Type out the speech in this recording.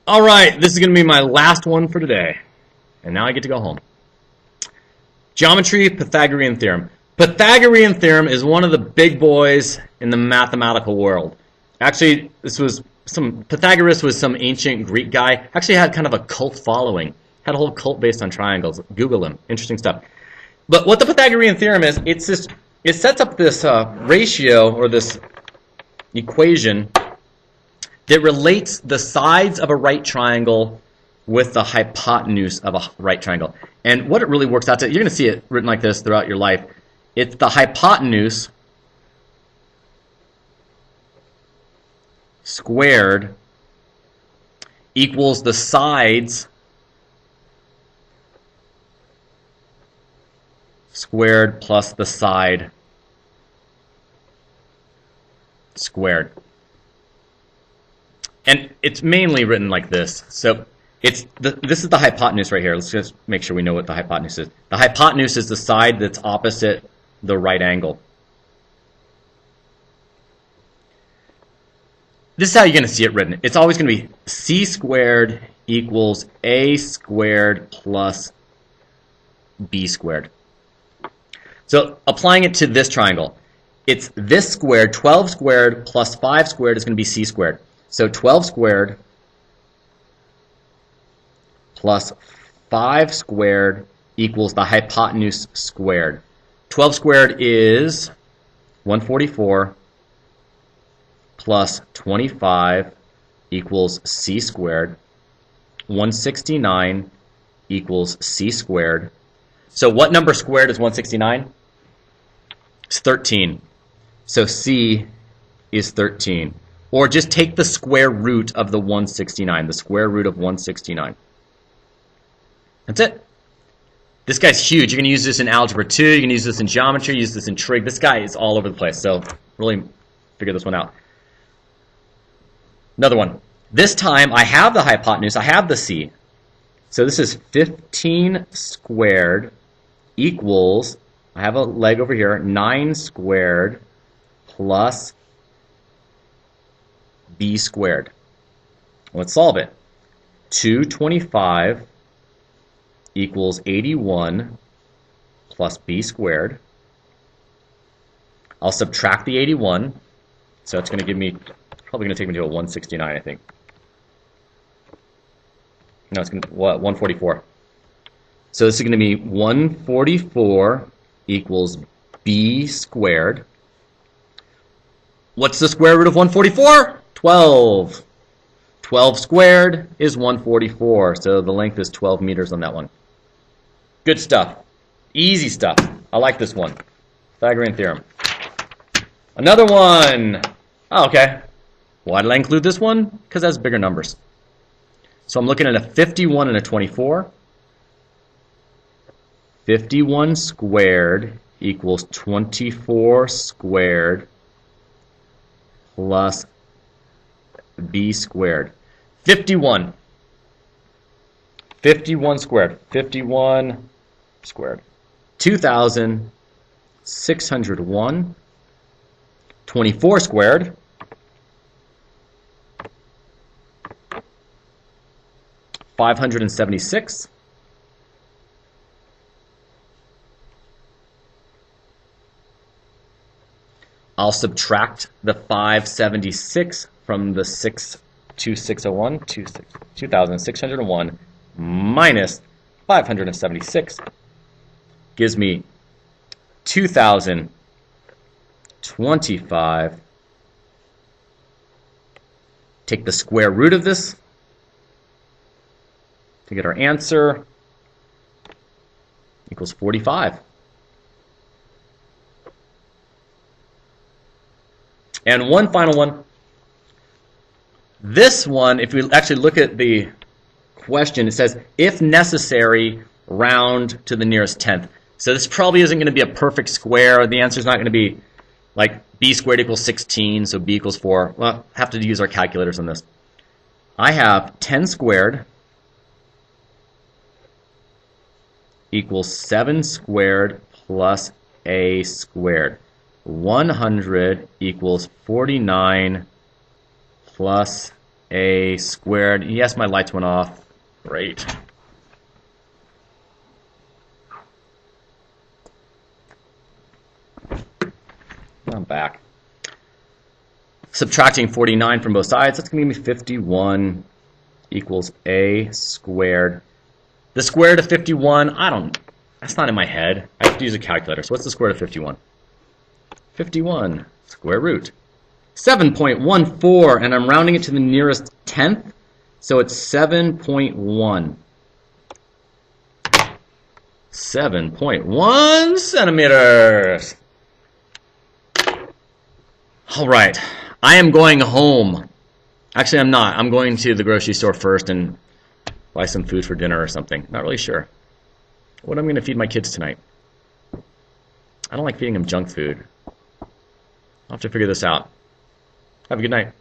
All right, this is going to be my last one for today. And now I get to go home. Geometry, Pythagorean theorem. Pythagorean theorem is one of the big boys in the mathematical world. Actually, Pythagoras was some ancient Greek guy. Actually had kind of a cult following. Had a whole cult based on triangles. Google him. Interesting stuff. But what the Pythagorean theorem is, it sets up this ratio or this equation that relates the sides of a right triangle with the hypotenuse of a right triangle. And what it really works out to, you're going to see it written like this throughout your life. It's the hypotenuse squared equals the sides squared plus the side squared. And it's mainly written like this. So this is the hypotenuse right here. Let's just make sure we know what the hypotenuse is. The hypotenuse is the side that's opposite the right angle. This is how you're going to see it written. It's always going to be c squared equals a squared plus b squared. So applying it to this triangle, it's this squared, 12 squared plus 5 squared is going to be c squared. So 12 squared plus 5 squared equals the hypotenuse squared. 12 squared is 144 plus 25 equals c squared. 169 equals c squared. So what number squared is 169? It's 13. So c is 13. Or just take the square root of the 169, the square root of 169. That's it. This guy's huge. You're going to use this in Algebra 2. You're going to use this in Geometry. Use this in Trig. This guy is all over the place. So really figure this one out. Another one. This time I have the hypotenuse. I have the c. So this is 15 squared equals, I have a leg over here, 9 squared plus b squared. Let's solve it. 225 equals 81 plus b squared. I'll subtract the 81, so it's going to give me, probably going to take me to a 169, I think. No, it's going to, what, 144. So this is going to be 144 equals b squared. What's the square root of 144? 12. 12 squared is 144, so the length is 12 meters on that one. Good stuff. Easy stuff. I like this one. Pythagorean theorem. Another one. Oh, okay. Why did I include this one? Because it has bigger numbers. So I'm looking at a 51 and a 24. 51 squared equals 24 squared plus b squared. 51. 51 squared. 51 squared. 2,601. 24 squared. 576. I'll subtract the 576 from the 2601, 2,601 minus 576 gives me 2,025. Take the square root of this to get our answer, equals 45. And one final one. This one, if we actually look at the question, it says, if necessary, round to the nearest tenth. So this probably isn't going to be a perfect square. The answer is not going to be like b squared equals 16, so b equals 4. Well, have to use our calculators on this. I have 10 squared equals 7 squared plus a squared. 100 equals 49 plus a squared. Yes, my lights went off. Great. I'm back. Subtracting 49 from both sides, that's going to give me 51 equals a squared. The square root of 51, that's not in my head. I have to use a calculator. So what's the square root of 51? 51 square root. 7.14, and I'm rounding it to the nearest tenth, so it's 7.1. 7.1 centimeters. All right, I am going home. Actually, I'm not. I'm going to the grocery store first and buy some food for dinner or something. Not really sure what I'm going to feed my kids tonight. I don't like feeding them junk food. I'll have to figure this out. Have a good night.